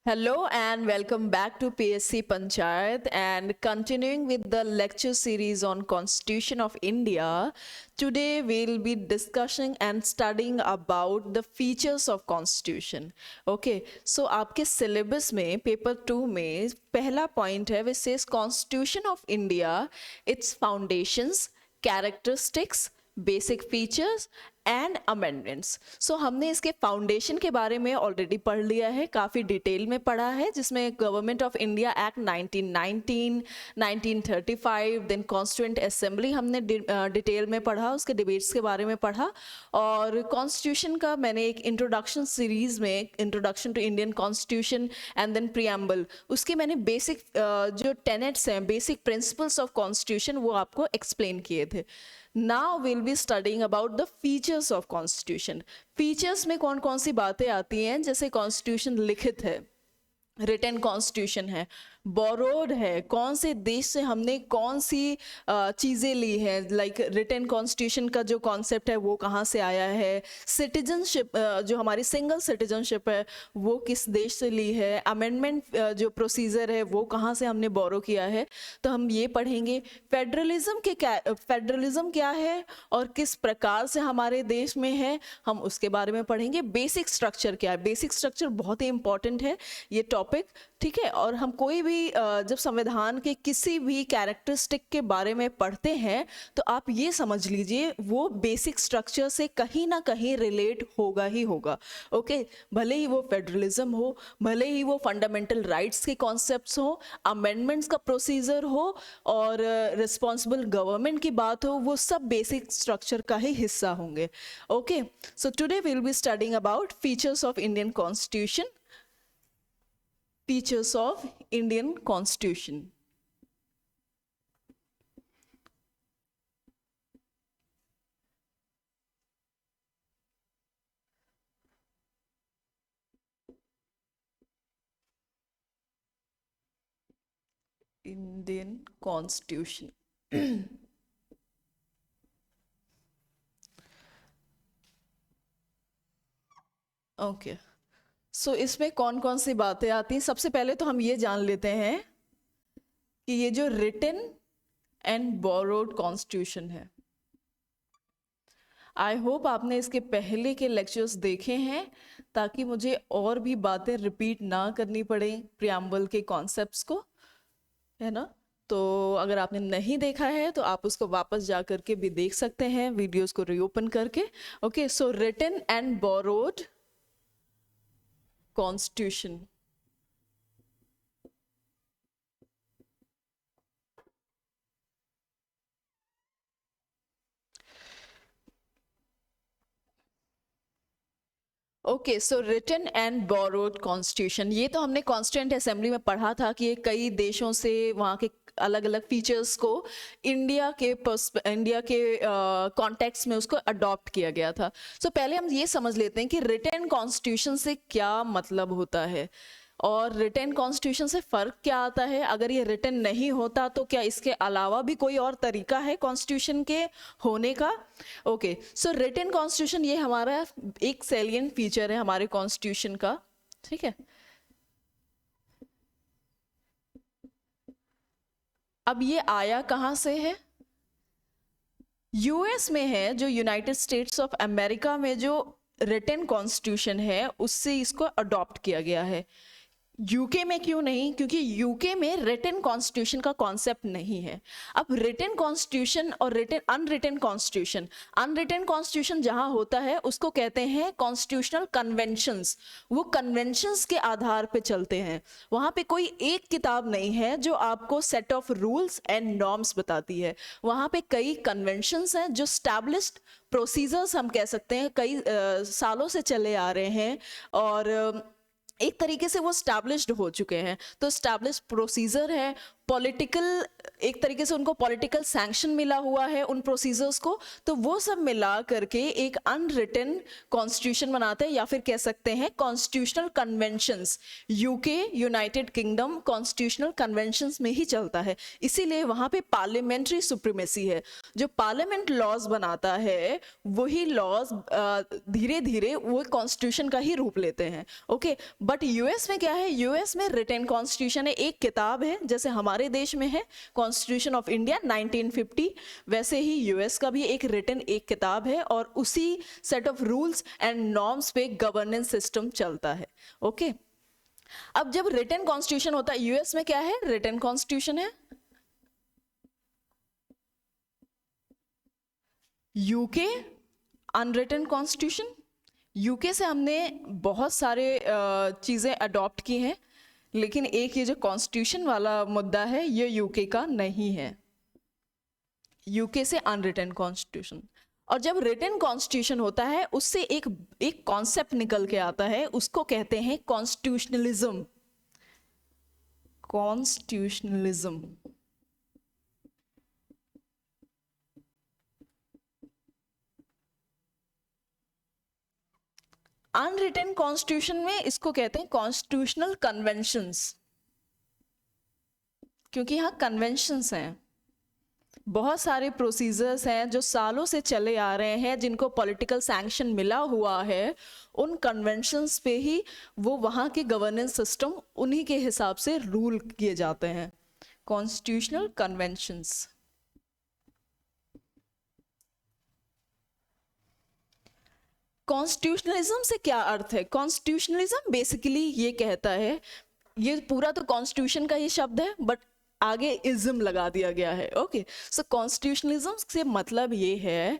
Hello and welcome back to PSC Panchayat and continuing with the lecture series on Constitution of India. Today we'll be discussing and studying about the features of Constitution. Okay, so आपके syllabus में paper 2 में पहला point है which says Constitution of India, its foundations, characteristics, basic features and amendments. So हमने इसके foundation के बारे में ऑलरेडी पढ़ लिया है, काफ़ी डिटेल में पढ़ा है, जिसमें government of India act 1919, 1935, then constituent assembly हमने डिटेल में पढ़ा, उसके डिबेट्स के बारे में पढ़ा। और कॉन्स्टिट्यूशन का मैंने एक इंट्रोडक्शन सीरीज़ में introduction to Indian constitution and then preamble, उसके मैंने बेसिक जो टेनेट्स हैं, बेसिक प्रिंसिपल्स ऑफ कॉन्स्टिट्यूशन, वो आपको एक्सप्लेन किए थे। Now we'll be studying about the features of constitution. Features में कौन कौन सी बातें आती हैं, जैसे कॉन्स्टिट्यूशन लिखित है, रिटन कॉन्स्टिट्यूशन है, बोरोड है, कौन से देश से हमने कौन सी चीज़ें ली हैं, लाइक रिटन कॉन्स्टिट्यूशन का जो कॉन्सेप्ट है वो कहाँ से आया है, सिटीजनशिप जो हमारी सिंगल सिटीजनशिप है वो किस देश से ली है, अमेंडमेंट जो प्रोसीजर है वो कहाँ से हमने बोरो किया है, तो हम ये पढ़ेंगे। फेडरलिज्म क्या है और किस प्रकार से हमारे देश में है, हम उसके बारे में पढ़ेंगे। बेसिक स्ट्रक्चर क्या है, बेसिक स्ट्रक्चर बहुत ही इंपॉर्टेंट है ये टॉपिक, ठीक है। और हम कोई भी जब संविधान के किसी भी कैरेक्टरिस्टिक के बारे में पढ़ते हैं तो आप ये समझ लीजिए वो बेसिक स्ट्रक्चर से कहीं ना कहीं रिलेट होगा ही होगा। ओके, भले ही वो फेडरलिज्म हो, भले ही वो फंडामेंटल राइट्स के कॉन्सेप्ट्स हो, अमेंडमेंट्स का प्रोसीजर हो और रिस्पॉन्सिबल गवर्नमेंट की बात हो, वो सब बेसिक स्ट्रक्चर का ही हिस्सा होंगे। Okay, so today we will be studying about features of Indian constitution. Features of Indian Constitution. Indian Constitution. Okay. So इसमें कौन कौन सी बातें आती हैं, सबसे पहले तो हम ये जान लेते हैं कि ये जो रिटन एंड बोरोड कॉन्स्टिट्यूशन है, आई होप आपने इसके पहले के लेक्चर्स देखे हैं ताकि मुझे और भी बातें रिपीट ना करनी पड़े प्रियम्बल के कॉन्सेप्ट्स को, है ना। तो अगर आपने नहीं देखा है तो आप उसको वापस जा करके भी देख सकते हैं, वीडियोस को रीओपन करके। Okay, so written and borrowed Constitution. Okay, so written and borrowed constitution, ये तो हमने कॉन्स्टिट्यूएंट असेंबली में पढ़ा था कि ये कई देशों से वहाँ के अलग अलग फीचर्स को इंडिया के कॉन्टेक्स्ट में उसको अडॉप्ट किया गया था। सो पहले हम ये समझ लेते हैं कि रिटन कॉन्स्टिट्यूशन से क्या मतलब होता है और रिटन कॉन्स्टिट्यूशन से फ़र्क क्या आता है। अगर ये रिटन नहीं होता तो क्या इसके अलावा भी कोई और तरीका है कॉन्स्टिट्यूशन के होने का। ओके, सो रिटन कॉन्स्टिट्यूशन ये हमारा एक सैलिएंट फीचर है हमारे कॉन्स्टिट्यूशन का, ठीक है। अब ये आया कहाँ से है, यूएस में है, जो यूनाइटेड स्टेट्स ऑफ अमेरिका में जो रिटन कॉन्स्टिट्यूशन है उससे इसको अडॉप्ट किया गया है। यूके में क्यों नहीं, क्योंकि यूके में रिटन कॉन्स्टिट्यूशन का कॉन्सेप्ट नहीं है। अब रिटन कॉन्स्टिट्यूशन और रिटन अनरिटन कॉन्स्टिट्यूशन जहां होता है उसको कहते हैं कॉन्स्टिट्यूशनल कन्वेंशंस। वो कन्वेंशंस के आधार पे चलते हैं, वहां पे कोई एक किताब नहीं है जो आपको set of rules and norms बताती है। वहां पे कई कन्वेंशंस हैं जो स्टैब्लिश्ड प्रोसीजर्स हम कह सकते हैं, कई सालों से चले आ रहे हैं और एक तरीके से वो स्टैब्लिश्ड हो चुके हैं। तो स्टैब्लिश्ड प्रोसीजर है, पॉलिटिकल, एक तरीके से उनको पॉलिटिकल सैंक्शन मिला हुआ है उन प्रोसीजर्स को, तो वो सब मिला करके एक अनरिटन कॉन्स्टिट्यूशन बनाते हैं, या फिर कह सकते हैं constitutional conventions. UK, United kingdom constitutional conventions में ही चलता है, इसीलिए वहाँ पे पार्लियामेंट्री सुप्रीमेसी है। जो पार्लियामेंट लॉज बनाता है वही लॉज धीरे धीरे वो कॉन्स्टिट्यूशन का ही रूप लेते हैं। ओके, बट यूएस में क्या है, यूएस में रिटन कॉन्स्टिट्यूशन है, एक किताब है, जैसे हमारे देश में है कॉन्स्टिट्यूशन ऑफ इंडिया 1950, वैसे ही यूएस का भी एक रिटन एक किताब है, और उसी set of rules and norms पे गवर्नेंस सिस्टम चलता है। ओके, अब जब रिटन कॉन्स्टिट्यूशन होता है, यूएस में क्या है, रिटन कॉन्स्टिट्यूशन है, यूके अनरिटन कॉन्स्टिट्यूशन। यूके से हमने बहुत सारे चीज़ें अडॉप्ट की हैं, लेकिन एक ये जो कॉन्स्टिट्यूशन वाला मुद्दा है ये यूके का नहीं है, यूके से अनरिटन कॉन्स्टिट्यूशन। और जब रिटन कॉन्स्टिट्यूशन होता है उससे एक कॉन्सेप्ट निकल के आता है, उसको कहते हैं कॉन्स्टिट्यूशनलिज्म। कॉन्स्टिट्यूशनलिज्म अनरिटन कॉन्स्टिट्यूशन में इसको कहते हैं कॉन्स्टिट्यूशनल कन्वेंशंस, क्योंकि यहाँ कन्वेंशंस हैं, बहुत सारे प्रोसीजर्स हैं जो सालों से चले आ रहे हैं, जिनको पॉलिटिकल सैंक्शन मिला हुआ है, उन कन्वेंशंस पे ही वो वहाँ के गवर्नेंस सिस्टम उन्हीं के हिसाब से रूल किए जाते हैं, कॉन्स्टिट्यूशनल कन्वेंशंस। कॉन्स्टिट्यूशनलिज्म से क्या अर्थ है? कॉन्स्टिट्यूशनलिज्म बेसिकली ये कहता है, ये पूरा तो कॉन्स्टिट्यूशन का ही शब्द है बट आगे इज्म लगा दिया गया है। ओके, सो कॉन्स्टिट्यूशनलिज्म से मतलब ये है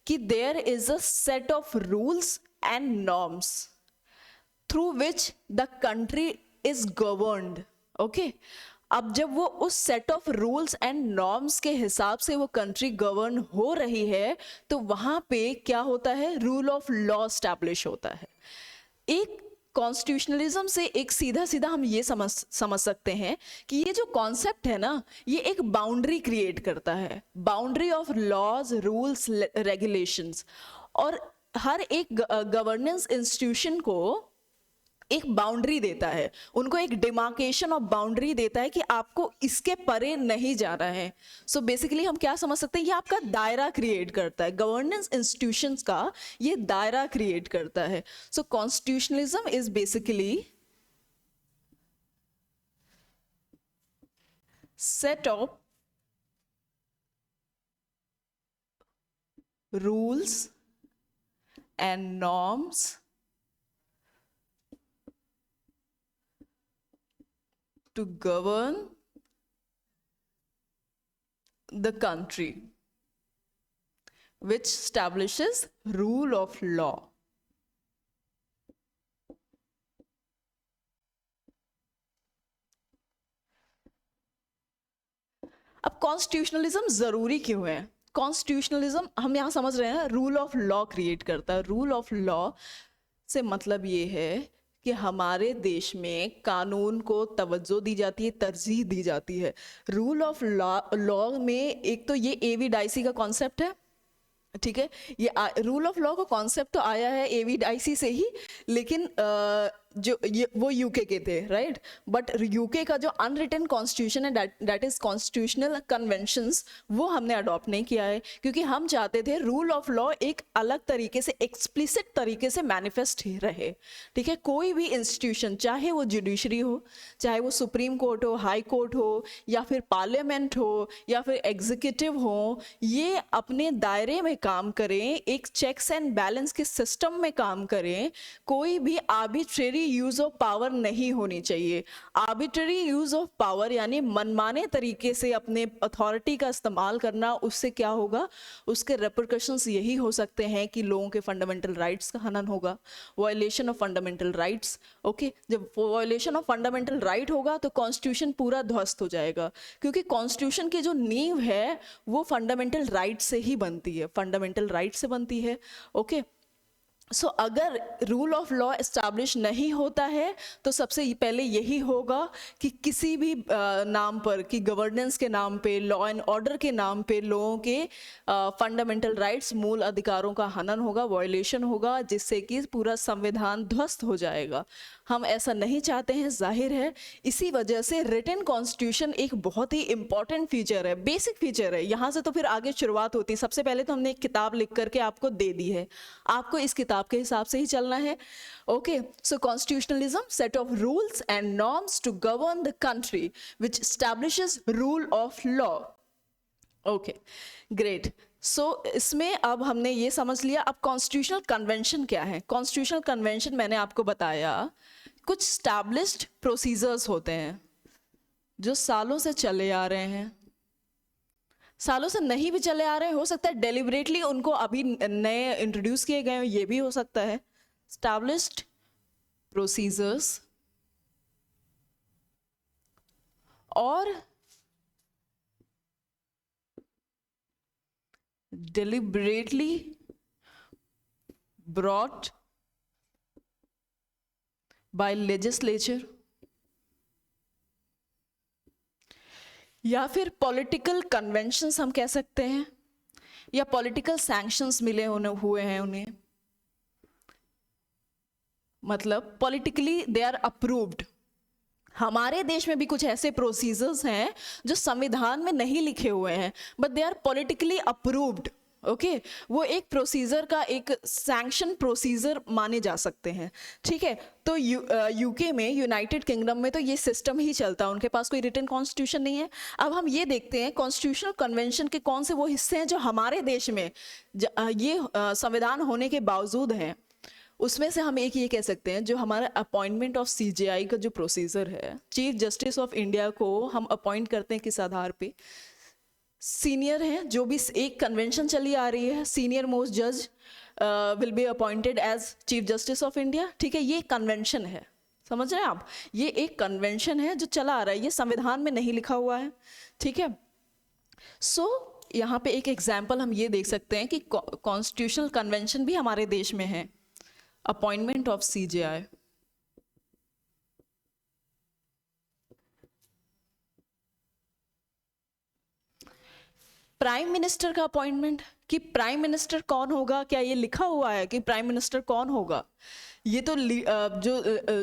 कि there is a set of rules and norms through which the country is governed. Okay, अब जब वो उस set of rules and norms के हिसाब से वो कंट्री गवर्न हो रही है, तो वहां पे क्या होता है, रूल ऑफ लॉ स्टैब्लिश होता है। एक कॉन्स्टिट्यूशनलिज्म से एक सीधा सीधा हम ये समझ सकते हैं कि ये जो कॉन्सेप्ट है ना, ये एक बाउंड्री क्रिएट करता है, boundary of laws, rules, regulations, और हर एक गवर्नेंस इंस्टीट्यूशन को एक बाउंड्री देता है, उनको एक डिमार्केशन ऑफ बाउंड्री देता है कि आपको इसके परे नहीं जाना है। सो बेसिकली हम क्या समझ सकते हैं, ये आपका दायरा क्रिएट करता है, गवर्नेंस इंस्टीट्यूशंस का ये दायरा क्रिएट करता है। So constitutionalism is basically set of rules and norms to govern the country, which establishes rule of law. अब कॉन्स्टिट्यूशनलिज्म जरूरी क्यों है? कॉन्स्टिट्यूशनलिज्म हम यहां समझ रहे हैं रूल ऑफ लॉ क्रिएट करता है। रूल ऑफ लॉ से मतलब ये है कि हमारे देश में कानून को तवज्जो दी जाती है, तरजीह दी जाती है। रूल ऑफ लॉ में एक तो ये एवी डाइसी का कॉन्सेप्ट है, ठीक है, ये रूल ऑफ लॉ का कॉन्सेप्ट तो आया है एवी डाइसी से ही, लेकिन जो ये वो यूके के थे, राइट, बट यूके का जो अनरिटन कॉन्स्टिट्यूशन है दैट इज कॉन्स्टिट्यूशनल कन्वेंशंस, वो हमने अडॉप्ट नहीं किया है, क्योंकि हम चाहते थे रूल ऑफ लॉ एक अलग तरीके से, एक्सप्लिसिट तरीके से मैनिफेस्ट ही रहे। ठीक है, कोई भी इंस्टीट्यूशन, चाहे वो जुडिशरी हो, चाहे वो सुप्रीम कोर्ट हो, हाई कोर्ट हो, या फिर पार्लियामेंट हो, या फिर एग्जीक्यूटिव हो, ये अपने दायरे में काम करें, एक चेक्स एंड बैलेंस के सिस्टम में काम करें, कोई भी आर्बिट्रेरी यूज ऑफ पावर नहीं होनी चाहिए। आर्बिट्रेरी यूज ऑफ पावर यानी मनमाने तरीके से अपने अथॉरिटी का इस्तेमाल करना, उससे क्या होगा, उसके रेपरकशंस यही हो सकते हैं कि लोगों के फंडामेंटल राइट्स का हनन होगा, violation of fundamental rights. Okay, जब वायलेशन ऑफ फंडामेंटल राइट होगा तो कॉन्स्टिट्यूशन पूरा ध्वस्त हो जाएगा, क्योंकि कॉन्स्टिट्यूशन की जो नींव है वो फंडामेंटल राइट से ही बनती है, फंडामेंटल राइट से बनती है। ओके, सो अगर रूल ऑफ लॉ एस्टैब्लिश नहीं होता है तो सबसे पहले यही होगा कि किसी भी नाम पर, कि गवर्नेंस के नाम पे, लॉ एंड ऑर्डर के नाम पे लोगों के फंडामेंटल राइट्स, मूल अधिकारों का हनन होगा, वायलेशन होगा, जिससे कि पूरा संविधान ध्वस्त हो जाएगा। हम ऐसा नहीं चाहते हैं, जाहिर है। इसी वजह से रिटन कॉन्स्टिट्यूशन एक बहुत ही इंपॉर्टेंट फीचर है, बेसिक फीचर है। यहाँ से तो फिर आगे शुरुआत होती है। सबसे पहले तो हमने एक किताब लिख करके आपको दे दी है, आपको इस किताब के हिसाब से ही चलना है। Okay, so constitutionalism, set of rules and norms to govern the country which establishes rule of law. Okay, great. So इसमें अब हमने ये समझ लिया। अब कॉन्स्टिट्यूशनल कन्वेंशन क्या है? कॉन्स्टिट्यूशनल कन्वेंशन मैंने आपको बताया, कुछ स्टैब्लिश्ड प्रोसीजर्स होते हैं जो सालों से चले आ रहे हैं, सालों से नहीं भी चले आ रहे हैं, हो सकता है डेलिबरेटली उनको अभी नए इंट्रोड्यूस किए गए हो, ये भी हो सकता है। स्टैब्लिश्ड प्रोसीजर्स और deliberately brought by legislature, या फिर पॉलिटिकल कन्वेंशंस हम कह सकते हैं, या पॉलिटिकल सैंक्शंस मिले हुए हैं उन्हें, मतलब पॉलिटिकली दे आर अप्रूव्ड। हमारे देश में भी कुछ ऐसे प्रोसीजर्स हैं जो संविधान में नहीं लिखे हुए हैं, but they are politically approved. Okay, वो एक प्रोसीजर का एक सैंक्शन प्रोसीजर माने जा सकते हैं। ठीक है, तो यूके में, यूनाइटेड किंगडम में तो ये सिस्टम ही चलता है, उनके पास कोई रिटन कॉन्स्टिट्यूशन नहीं है। अब हम ये देखते हैं कॉन्स्टिट्यूशनल कन्वेंशन के कौन से वो हिस्से हैं जो हमारे देश में ये संविधान होने के बावजूद हैं। उसमें से हम एक ये कह सकते हैं, जो हमारा अपॉइंटमेंट ऑफ सीजेआई का जो प्रोसीजर है, चीफ जस्टिस ऑफ इंडिया को हम अपॉइंट करते हैं किस आधार पे? सीनियर हैं, जो भी एक कन्वेंशन चली आ रही है, सीनियर मोस्ट जज will be appointed as chief justice of India. ठीक है, ये कन्वेंशन है, समझ रहे हैं आप? ये एक कन्वेंशन है जो चला आ रहा है, ये संविधान में नहीं लिखा हुआ है। ठीक है, सो यहाँ पे एक एग्जाम्पल हम ये देख सकते हैं कि कॉन्स्टिट्यूशनल कन्वेंशन भी हमारे देश में है, appointment of CJI. Prime minister का अपॉइंटमेंट, कि प्राइम मिनिस्टर कौन होगा, क्या ये लिखा हुआ है कि प्राइम मिनिस्टर कौन होगा? ये तो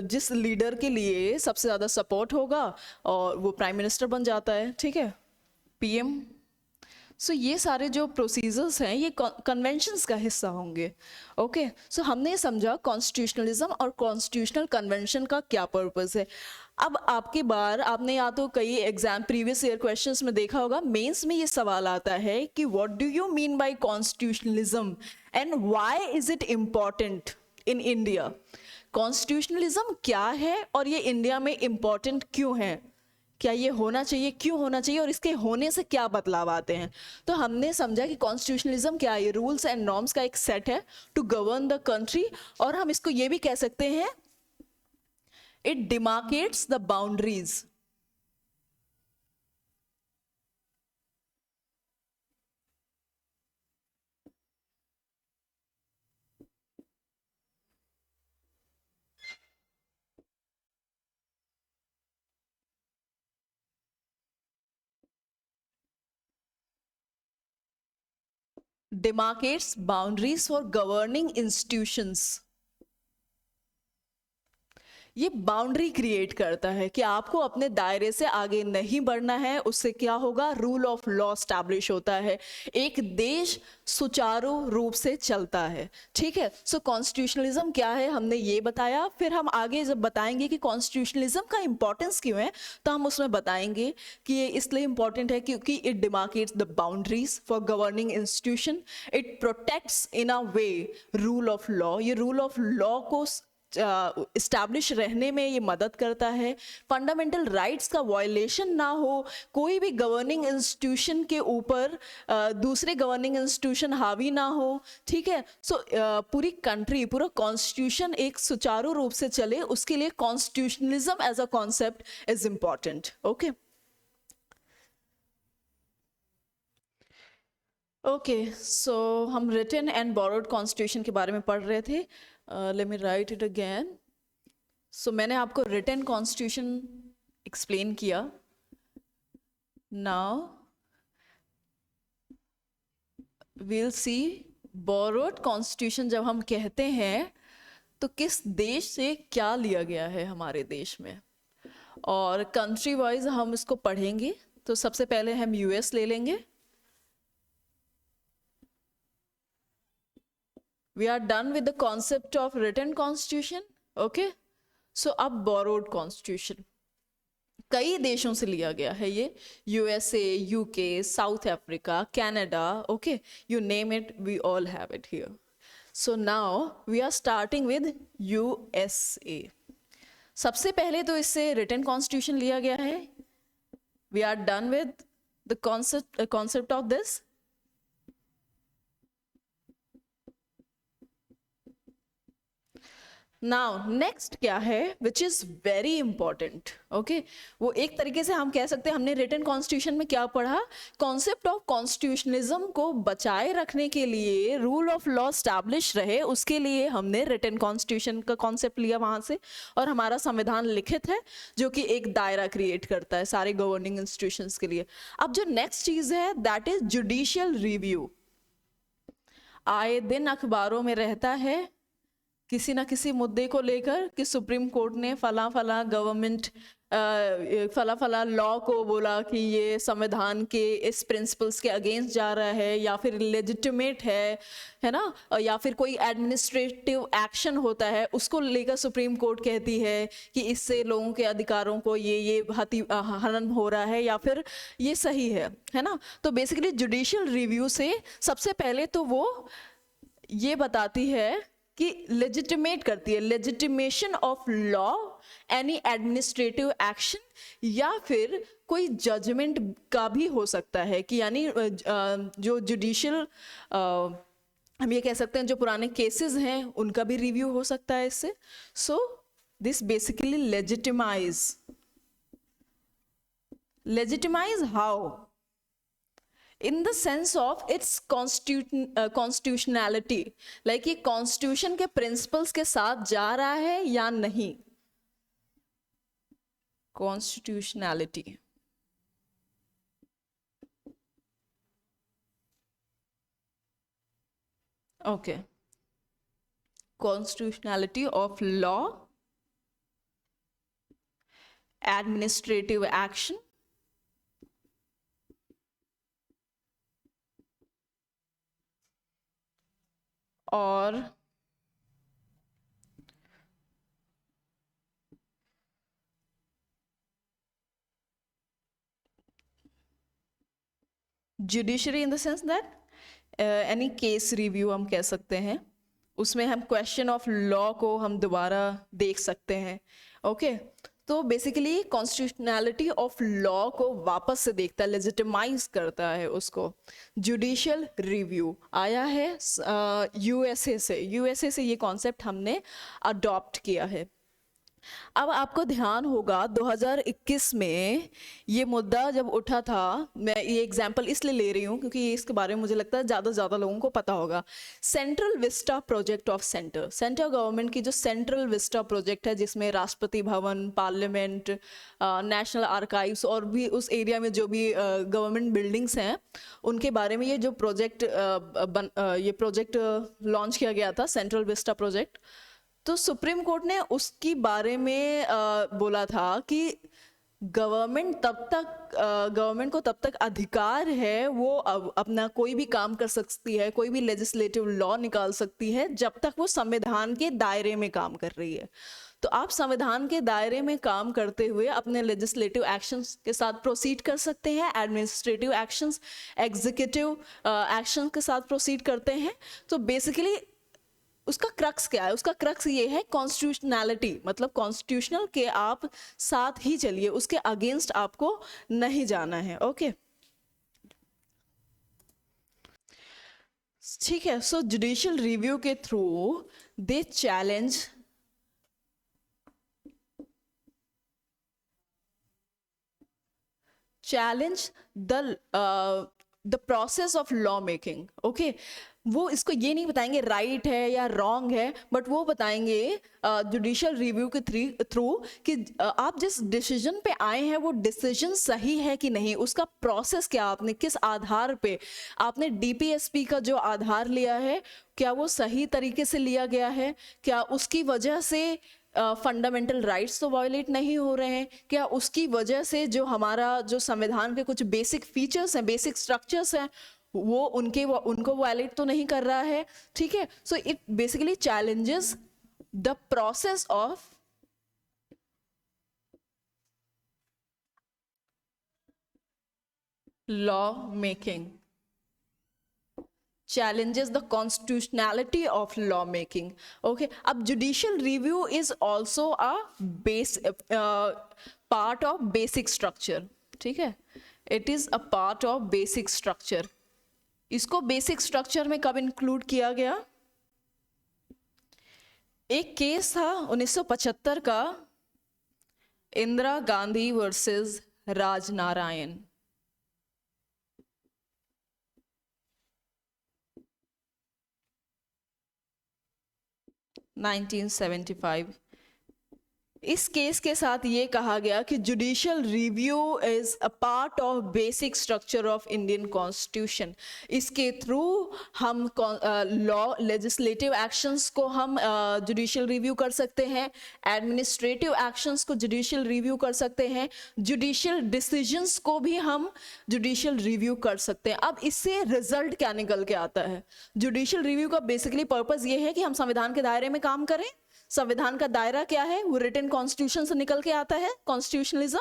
जिस लीडर के लिए सबसे ज्यादा सपोर्ट होगा और वो प्राइम मिनिस्टर बन जाता है। ठीक है, पीएम। सो ये सारे जो प्रोसीजर्स हैं ये कन्वेंशंस का हिस्सा होंगे। ओके, सो हमने ये समझा कॉन्स्टिट्यूशनलिज्म और कॉन्स्टिट्यूशनल कन्वेंशन का क्या पर्पस है। अब आपकी बार आपने या तो कई एग्जाम प्रीवियस ईयर क्वेश्चंस में देखा होगा, मेंस में ये सवाल आता है कि what do you mean by constitutionalism and why is it important in India? Constitutionalism क्या है और ये इंडिया में इम्पॉर्टेंट क्यों है? क्या ये होना चाहिए, क्यों होना चाहिए, और इसके होने से क्या बदलाव आते हैं? तो हमने समझा कि कॉन्स्टिट्यूशनलिज्म क्या है, ये रूल्स एंड नॉर्म्स का एक सेट है टू गवर्न द कंट्री, और हम इसको ये भी कह सकते हैं it demarcates the boundaries. demarcates boundaries for governing institutions। ये बाउंड्री क्रिएट करता है कि आपको अपने दायरे से आगे नहीं बढ़ना है। उससे क्या होगा? रूल ऑफ लॉ स्टैब्लिश होता है, एक देश सुचारू रूप से चलता है। ठीक है, सो कॉन्स्टिट्यूशनलिज्म क्या है हमने ये बताया। फिर हम आगे जब बताएंगे कि कॉन्स्टिट्यूशनलिज्म का इंपॉर्टेंस क्यों है, तो हम उसमें बताएंगे कि ये इसलिए इंपॉर्टेंट है क्योंकि it demarcates the boundaries for governing institution, it protects in a way rule of law. ये रूल ऑफ लॉ को इस्टेब्लिश रहने में ये मदद करता है। फंडामेंटल राइट्स का वायलेशन ना हो, कोई भी गवर्निंग इंस्टीट्यूशन के ऊपर दूसरे गवर्निंग इंस्टीट्यूशन हावी ना हो। ठीक है, सो पूरी कंट्री, पूरा कॉन्स्टिट्यूशन एक सुचारू रूप से चले, उसके लिए constitutionalism as a concept is important. Okay, okay, so हम रिटन एंड बोरोड कॉन्स्टिट्यूशन के बारे में पढ़ रहे थे. Let me write it again. So मैंने आपको रिटन कॉन्स्टिट्यूशन एक्सप्लेन किया. Now we'll see borrowed constitution जब हम कहते हैं तो किस देश से क्या लिया गया है हमारे देश में, और कंट्री वाइज हम इसको पढ़ेंगे. तो सबसे पहले हम यूएस ले लेंगे. We are done with the concept of written constitution. Okay, so अब borrowed constitution कई देशों से लिया गया है ये. USA, UK, south Africa, Canada, okay, you name it, we all have it here. So now we are starting with USA. सबसे पहले तो इससे रिटन कॉन्स्टिट्यूशन लिया गया है. We are done with the concept of this. Now next क्या है, which is very important. Okay, वो एक तरीके से हम कह सकते हैं हमने रिटन कॉन्स्टिट्यूशन में क्या पढ़ा, कॉन्सेप्ट ऑफ कॉन्स्टिट्यूशनिज्म को बचाए रखने के लिए, रूल ऑफ लॉ स्टैब्लिश रहे उसके लिए हमने रिटन कॉन्स्टिट्यूशन का कॉन्सेप्ट लिया वहां से. और हमारा संविधान लिखित है जो कि एक दायरा क्रिएट करता है सारे गवर्निंग इंस्टीट्यूशंस के लिए. अब जो नेक्स्ट चीज है दैट इज जुडिशियल रिव्यू. आए दिन अखबारों में रहता है किसी ना किसी मुद्दे को लेकर कि सुप्रीम कोर्ट ने फला फला गवर्नमेंट फला फला लॉ को बोला कि ये संविधान के इस प्रिंसिपल्स के अगेंस्ट जा रहा है या फिर लेजिटिमेट है ना, या फिर कोई एडमिनिस्ट्रेटिव एक्शन होता है उसको लेकर सुप्रीम कोर्ट कहती है कि इससे लोगों के अधिकारों को ये हनन हो रहा है या फिर ये सही है ना. तो बेसिकली जुडिशियल रिव्यू से सबसे पहले तो वो ये बताती है कि लेजिटिमेट करती है, legitimation of law, any administrative action, या फिर कोई जजमेंट का भी हो सकता है कि यानी जो जुडिशियल हम ये कह सकते हैं जो पुराने केसेस हैं उनका भी रिव्यू हो सकता है इससे. So this basically legitimize how, in the sense of its constitutionality, like ये कॉन्स्टिट्यूशन के प्रिंसिपल्स के साथ जा रहा है या नहीं. Constitutionality, okay, constitutionality of law, administrative action, और judiciary in the sense that any case review हम कह सकते हैं. उसमें हम क्वेश्चन ऑफ लॉ को हम दोबारा देख सकते हैं. ओके, तो बेसिकली कॉन्स्टिट्यूशनैलिटी ऑफ लॉ को वापस से देखता है, लेजिटिमाइज करता है उसको. जुडिशियल रिव्यू आया है यूएसए से. यूएसए से ये कॉन्सेप्ट हमने अडॉप्ट किया है. अब आपको ध्यान होगा 2021 में ये मुद्दा जब उठा था, मैं ये एग्जांपल इसलिए ले रही हूँ क्योंकि इसके बारे में मुझे लगता है ज़्यादा लोगों को पता होगा. Central Vista project of centre government की जो सेंट्रल विस्टा प्रोजेक्ट है जिसमें Rashtrapati Bhavan, parliament, national archives और भी उस एरिया में जो भी गवर्नमेंट बिल्डिंग्स हैं उनके बारे में ये जो प्रोजेक्ट लॉन्च किया गया था, सेंट्रल विस्टा प्रोजेक्ट. तो सुप्रीम कोर्ट ने उसकी बारे में बोला था कि गवर्नमेंट को तब तक अधिकार है, वो अपना कोई भी काम कर सकती है, कोई भी लेजिस्लेटिव लॉ निकाल सकती है जब तक वो संविधान के दायरे में काम कर रही है. तो आप संविधान के दायरे में काम करते हुए अपने लेजिस्लेटिव एक्शंस के साथ प्रोसीड कर सकते हैं, एडमिनिस्ट्रेटिव एक्शंस, एग्जीक्यूटिव एक्शंस के साथ प्रोसीड करते हैं. तो बेसिकली उसका क्रक्स क्या है, उसका क्रक्स ये है कॉन्स्टिट्यूशनैलिटी, मतलब कॉन्स्टिट्यूशनल के आप साथ ही चलिए, उसके अगेंस्ट आपको नहीं जाना है. ओके, ठीक है. सो जुडिशियल रिव्यू के through they challenge the the process of law making, okay. वो इसको ये नहीं बताएंगे राइट है या रॉन्ग है, बट वो बताएंगे जुडिशियल रिव्यू के थ्रू कि आप जिस डिसीजन पे आए हैं वो डिसीजन सही है कि नहीं, उसका प्रोसेस क्या, आपने किस आधार पे, आपने डीपीएसपी का जो आधार लिया है क्या वो सही तरीके से लिया गया है, क्या उसकी वजह से फंडामेंटल राइट्स तो वायलेट नहीं हो रहे हैं, क्या उसकी वजह से जो हमारा जो संविधान के कुछ बेसिक फीचर्स हैं, बेसिक स्ट्रक्चर्स हैं, वो उनको वायलेट तो नहीं कर रहा है, ठीक है। So it basically challenges the process of law making, challenges the constitutionality of law making, okay। अब judicial review is also a base part of basic structure, ठीक है, it is a part of basic structure। इसको basic structure में कब include किया गया, एक case था 1975 का, इंदिरा गांधी वर्सेस राजनारायण, 1975। इस केस के साथ ये कहा गया कि judicial review is a part of basic structure of Indian constitution. इसके थ्रू हम लॉ लेजिस्लेटिव एक्शंस को हम जुडिशियल रिव्यू कर सकते हैं, एडमिनिस्ट्रेटिव एक्शंस को जुडिशियल रिव्यू कर सकते हैं, जुडिशियल डिसीजंस को भी हम जुडिशियल रिव्यू कर सकते हैं। अब इससे रिजल्ट क्या निकल के आता है, जुडिशियल रिव्यू का बेसिकली पर्पस ये है कि हम संविधान के दायरे में काम करें। संविधान का दायरा क्या है, वो रिटन कॉन्स्टिट्यूशन से निकल के आता है, कॉन्स्टिट्यूशनलिज्म,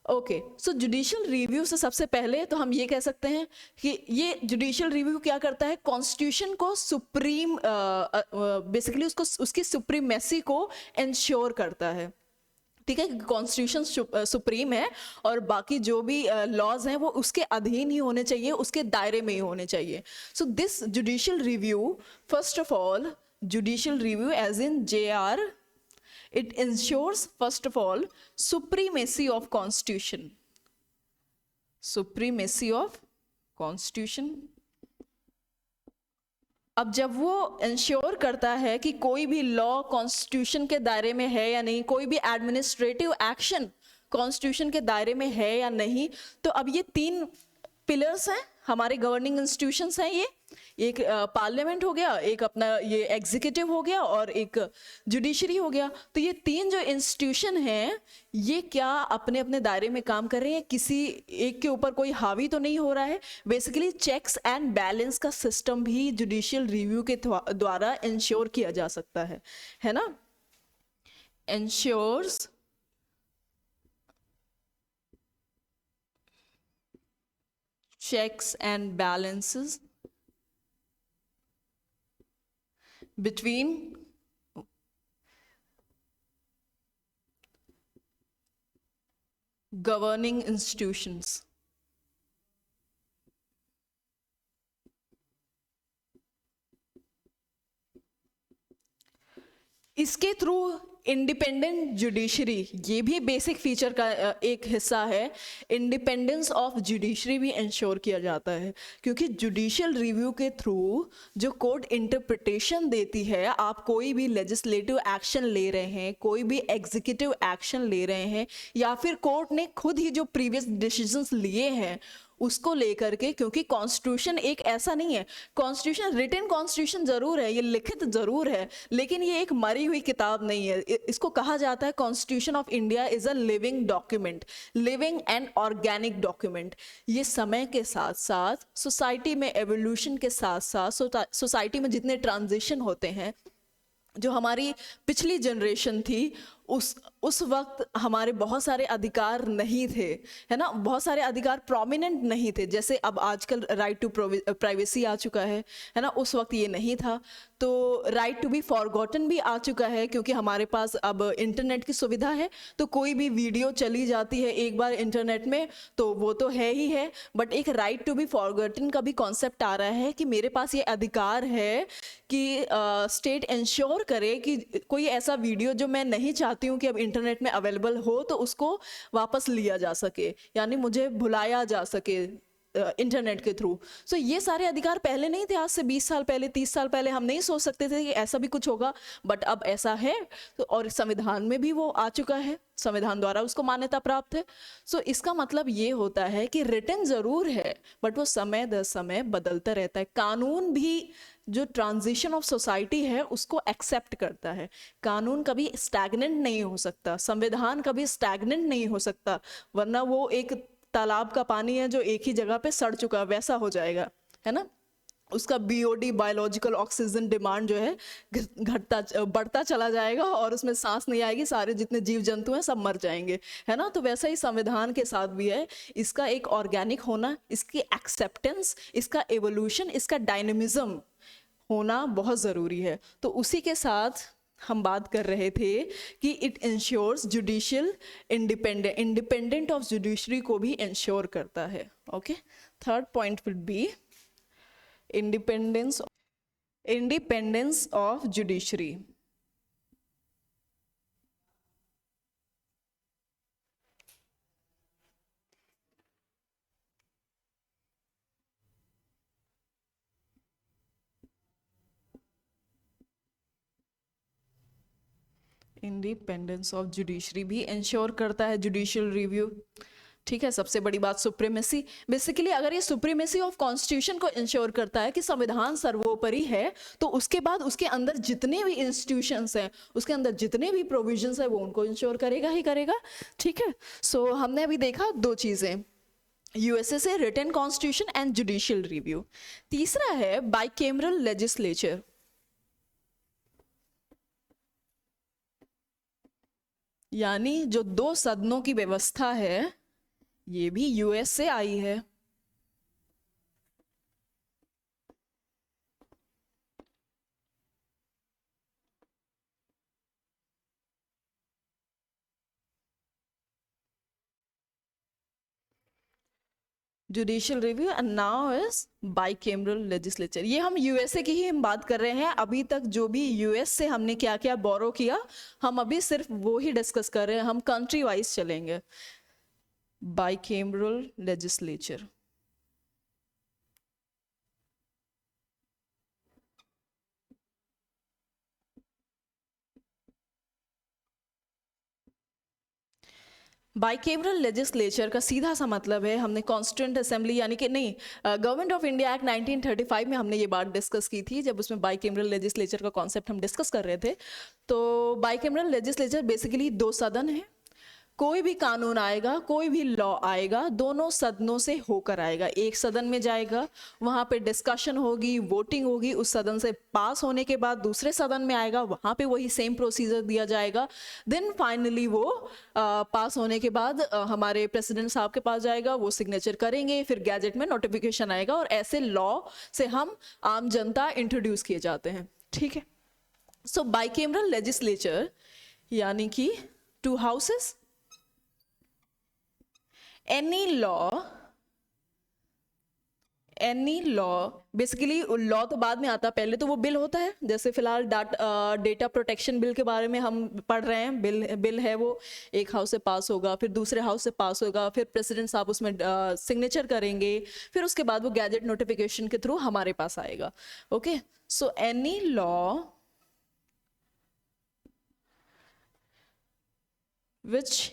ओके। सो जुडिशियल रिव्यू से सबसे पहले तो हम ये कह सकते हैं कि ये जुडिशियल रिव्यू क्या करता है, कॉन्स्टिट्यूशन को सुप्रीम बेसिकली उसको उसकी सुप्रीमेसी को इंश्योर करता है, ठीक है। कॉन्स्टिट्यूशन सुप्रीम है और बाकी जो भी लॉज हैं वो उसके अधीन ही होने चाहिए, उसके दायरे में ही होने चाहिए। So this judicial review, first of all judicial review as in JR, it ensures first of all supremacy of constitution, supremacy of constitution। अब जब वो इंश्योर करता है कि कोई भी लॉ कॉन्स्टिट्यूशन के दायरे में है या नहीं, कोई भी एडमिनिस्ट्रेटिव एक्शन कॉन्स्टिट्यूशन के दायरे में है या नहीं, तो अब ये तीन पिलर्स हैं, हमारे गवर्निंग इंस्टीट्यूशंस हैं, ये एक पार्लियामेंट हो गया, एक अपना ये एग्जीक्यूटिव हो गया और एक जुडिशरी हो गया। तो ये तीन जो इंस्टीट्यूशन हैं ये क्या अपने अपने दायरे में काम कर रहे हैं, किसी एक के ऊपर कोई हावी तो नहीं हो रहा है। बेसिकली चेक्स एंड बैलेंस का सिस्टम भी जुडिशियल रिव्यू के द्वारा इंश्योर किया जा सकता है ना। Ensures checks and balances between governing institutions। इसके थ्रू इंडिपेंडेंट जुडिशरी, ये भी बेसिक फीचर का एक हिस्सा है, इंडिपेंडेंस ऑफ जुडिशरी भी इंश्योर किया जाता है, क्योंकि जुडिशियल रिव्यू के थ्रू जो कोर्ट इंटरप्रिटेशन देती है, आप कोई भी लेजिस्लेटिव एक्शन ले रहे हैं, कोई भी एग्जीक्यूटिव एक्शन ले रहे हैं, या फिर कोर्ट ने खुद ही जो प्रीवियस डिसीजंस लिए हैं उसको लेकर के, क्योंकि कॉन्स्टिट्यूशन एक ऐसा नहीं है, कॉन्स्टिट्यूशन रिटन कॉन्स्टिट्यूशन जरूर है, ये लिखित जरूर है, लेकिन ये एक मरी हुई किताब नहीं है। इसको कहा जाता है constitution of India is a living document, living and organic document. ये समय के साथ साथ सोसाइटी में एवोल्यूशन के साथ साथ सोसाइटी में जितने ट्रांजिशन होते हैं, जो हमारी पिछली जनरेशन थी उस वक्त हमारे बहुत सारे अधिकार नहीं थे, है ना, बहुत सारे अधिकार प्रोमिनेंट नहीं थे, जैसे अब आजकल राइट टू प्राइवेसी आ चुका है ना, उस वक्त ये नहीं था। तो राइट टू बी फॉरगॉटन भी आ चुका है, क्योंकि हमारे पास अब इंटरनेट की सुविधा है, तो कोई भी वीडियो चली जाती है एक बार इंटरनेट में तो वो तो है ही है, बट एक राइट टू बी फॉरगॉटन का भी कॉन्सेप्ट आ रहा है कि मेरे पास ये अधिकार है कि स्टेट इंश्योर करे कि कोई ऐसा वीडियो जो मैं नहीं चाहती हूँ कि अब इंटरनेट में अवेलेबल हो तो उसको वापस लिया जा सके, यानी मुझे भुलाया जा सके, इंटरनेट के थ्रू। सो ये सारे अधिकार पहले नहीं थे, आज से 20 साल पहले, 30 साल पहले हम नहीं सोच सकते थे कि ऐसा भी कुछ होगा, बट अब ऐसा है। तो और संविधान में भी वो आ चुका है, संविधान द्वारा उसको मान्यता प्राप्त है। सो इसका मतलब ये होता है कि रिटन जरूर है, बट वो समय दर समय बदलता रहता है। कानून भी जो ट्रांजिशन ऑफ सोसाइटी है उसको एक्सेप्ट करता है। कानून कभी स्टैग्नेंट नहीं हो सकता, संविधान कभी स्टैग्नेंट नहीं हो सकता, वरना वो एक तालाब का पानी है जो एक ही जगह पे सड़ चुका है, वैसा हो जाएगा, है ना। उसका बीओडी, बायोलॉजिकल ऑक्सीजन डिमांड जो है घटता बढ़ता चला जाएगा और उसमें सांस नहीं आएगी, सारे जितने जीव जंतु हैं सब मर जाएंगे, है ना। तो वैसा ही संविधान के साथ भी है, इसका एक ऑर्गेनिक होना, इसकी एक्सेप्टेंस, इसका एवोल्यूशन, इसका डायनेमिज्म होना बहुत ज़रूरी है। तो उसी के साथ हम बात कर रहे थे कि it ensures judicial independent of judiciary को भी इंश्योर करता है। Okay, third point will be independence of judiciary। Independence of judiciary भी इंश्योर करता है जुडिशियल रिव्यू, ठीक है। सबसे बड़ी बात सुप्रीमेसी, बेसिकली अगर ये सुप्रीमेसी ऑफ कॉन्स्टिट्यूशन को इंश्योर करता है कि संविधान सर्वोपरि है, तो उसके बाद उसके अंदर जितने भी इंस्टीट्यूशंस हैं, उसके अंदर जितने भी प्रोविजंस है, वो उनको इंश्योर करेगा ही करेगा, ठीक है। सो हमने अभी देखा दो चीजें, यूएसए से written constitution and judicial review. तीसरा है बाइकैमरल लेजिस्लेचर, यानी जो दो सदनों की व्यवस्था है, ये भी यूएस से आई है। Judicial review and now is bicameral legislature. ये हम यूएसए की ही हम बात कर रहे हैं, अभी तक जो भी यूएस से हमने क्या क्या बोरो किया, हम अभी सिर्फ वो ही डिस्कस कर रहे हैं, हम कंट्री वाइज चलेंगे। बाइकैमरल लेजिस्लेचर, बाइकैमरल लेजिस्लेचर का सीधा सा मतलब है, हमने कॉन्स्टिट्यूएंट असेंबली यानी कि नहीं, गवर्नमेंट ऑफ इंडिया एक्ट 1935 में हमने ये बात डिस्कस की थी, जब उसमें बाइकैमरल लेजिस्लेचर का कॉन्सेप्ट हम डिस्कस कर रहे थे। तो बाइकैमरल लेजिस्लेचर बेसिकली दो सदन है, कोई भी कानून आएगा, कोई भी लॉ आएगा, दोनों सदनों से होकर आएगा। एक सदन में जाएगा, वहां पे डिस्कशन होगी, वोटिंग होगी, उस सदन से पास होने के बाद दूसरे सदन में आएगा, वहां पे वही सेम प्रोसीजर दिया जाएगा। देन फाइनली वो पास होने के बाद हमारे प्रेसिडेंट साहब के पास जाएगा, वो सिग्नेचर करेंगे, फिर गैजेट में नोटिफिकेशन आएगा, और ऐसे लॉ से हम आम जनता इंट्रोड्यूस किए जाते हैं, ठीक है। सो बाइकैमरल लेजिस्लेचर यानी कि to houses, any law basically, law तो बाद में आता, पहले तो वो बिल होता है। जैसे फिलहाल डेटा प्रोटेक्शन बिल के बारे में हम पढ़ रहे हैं, बिल है वो, एक हाउस से पास होगा, फिर दूसरे हाउस से पास होगा, फिर प्रेसिडेंट साहब उसमें सिग्नेचर करेंगे, फिर उसके बाद वो गैजेट नोटिफिकेशन के थ्रू हमारे पास आएगा। Okay, so any law which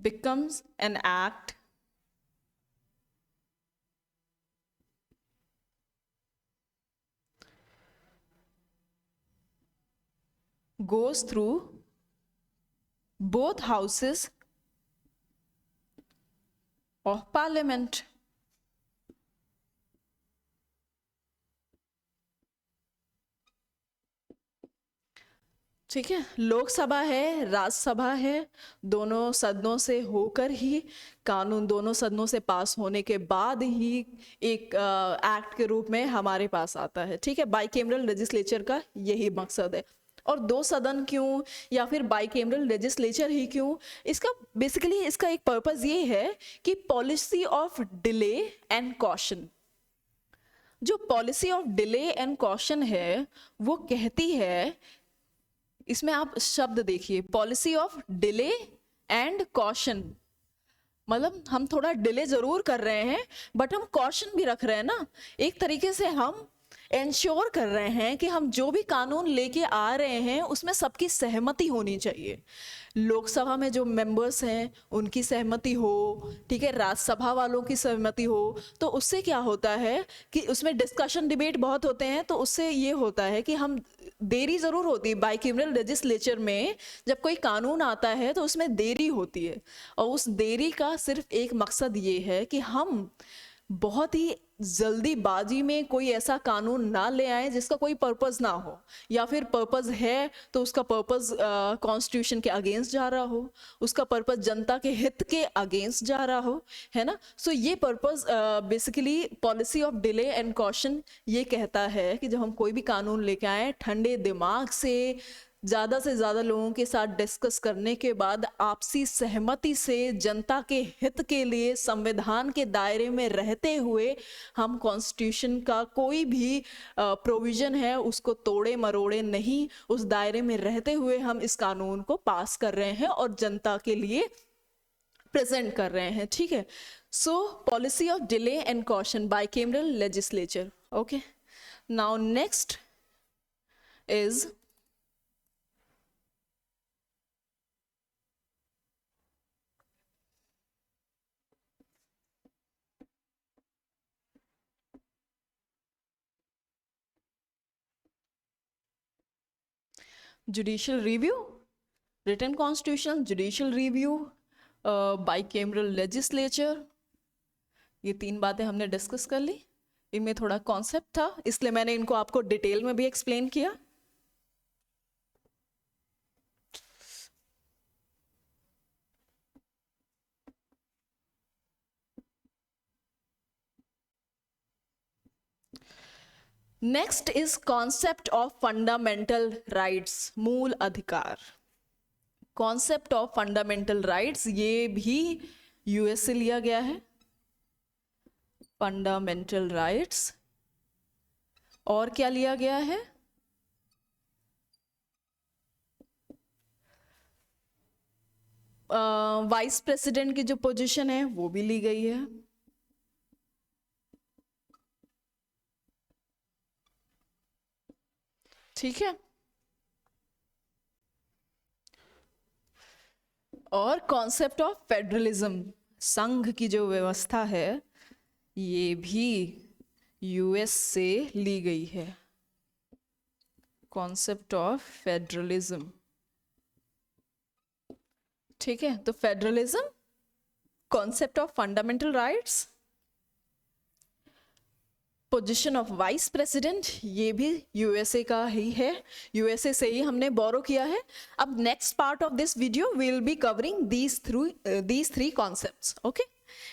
becomes an act goes through both houses of parliament। ठीक है, लोकसभा है, राज्यसभा है, दोनों सदनों से होकर ही कानून, दोनों सदनों से पास होने के बाद ही एक एक्ट के रूप में हमारे पास आता है, ठीक है। बाइकैमरल लेजिस्लेचर का यही मकसद है। और दो सदन क्यों, या फिर बाइकैमरल लेजिस्लेचर ही क्यों, इसका बेसिकली इसका एक पर्पस ये है कि policy of delay and caution, जो policy of delay and caution है वो कहती है, इसमें आप शब्द देखिए, policy of delay and caution, मतलब हम थोड़ा डिले जरूर कर रहे हैं, बट हम कॉशन भी रख रहे हैं ना। एक तरीके से हम इंश्योर कर रहे हैं कि हम जो भी कानून लेके आ रहे हैं उसमें सबकी सहमति होनी चाहिए। लोकसभा में जो मेंबर्स हैं उनकी सहमति हो, ठीक है, राज्यसभा वालों की सहमति हो। तो उससे क्या होता है कि उसमें डिस्कशन डिबेट बहुत होते हैं, तो उससे ये होता है कि हम, देरी जरूर होती है बाइकैमरल लेजिस्लेचर में। जब कोई कानून आता है तो उसमें देरी होती है, और उस देरी का सिर्फ एक मकसद ये है कि हम बहुत ही जल्दीबाजी में कोई ऐसा कानून ना ले आए जिसका कोई पर्पस ना हो, या फिर पर्पस है तो उसका पर्पस कॉन्स्टिट्यूशन के अगेंस्ट जा रहा हो, उसका पर्पस जनता के हित के अगेंस्ट जा रहा हो, है ना। सो ये purpose basically policy of delay and caution ये कहता है कि जब हम कोई भी कानून लेके आए, ठंडे दिमाग से ज़्यादा लोगों के साथ डिस्कस करने के बाद आपसी सहमति से जनता के हित के लिए संविधान के दायरे में रहते हुए हम कॉन्स्टिट्यूशन का कोई भी प्रोविजन है उसको तोड़े मरोड़े नहीं, उस दायरे में रहते हुए हम इस कानून को पास कर रहे हैं और जनता के लिए प्रेजेंट कर रहे हैं, ठीक है। So policy of delay and caution bicameral legislature. Okay, now next is judicial review, written constitution, judicial review, bicameral legislature। ये तीन बातें हमने डिस्कस कर ली। इनमें थोड़ा कॉन्सेप्ट था, इसलिए मैंने इनको आपको डिटेल में भी एक्सप्लेन किया। Next is concept of fundamental rights, मूल अधिकार। कॉन्सेप्ट ऑफ फंडामेंटल राइट्स ये भी यूएस से लिया गया है, फंडामेंटल राइट्स। और क्या लिया गया है? वाइस प्रेसिडेंट की जो पोजीशन है वो भी ली गई है। ठीक है, और कॉन्सेप्ट ऑफ फेडरलिज्म, संघ की जो व्यवस्था है ये भी यूएस से ली गई है। कॉन्सेप्ट ऑफ फेडरलिज्म, ठीक है। तो federalism, concept of fundamental rights, position of vice president, ये भी यूएसए का ही है, यूएसए से ही हमने बोरो किया है। अब next part of this video will be covering these three concepts, okay?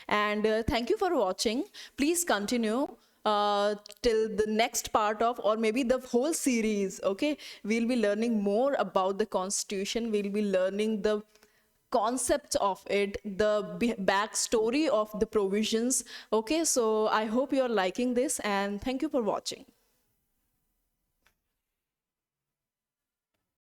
And thank you for watching. Please continue till the next part of, or maybe the whole series, okay? We'll be learning more about the constitution, we'll be learning the concepts of it, the backstory of the provisions, okay? So I hope you're liking this, and thank you for watching.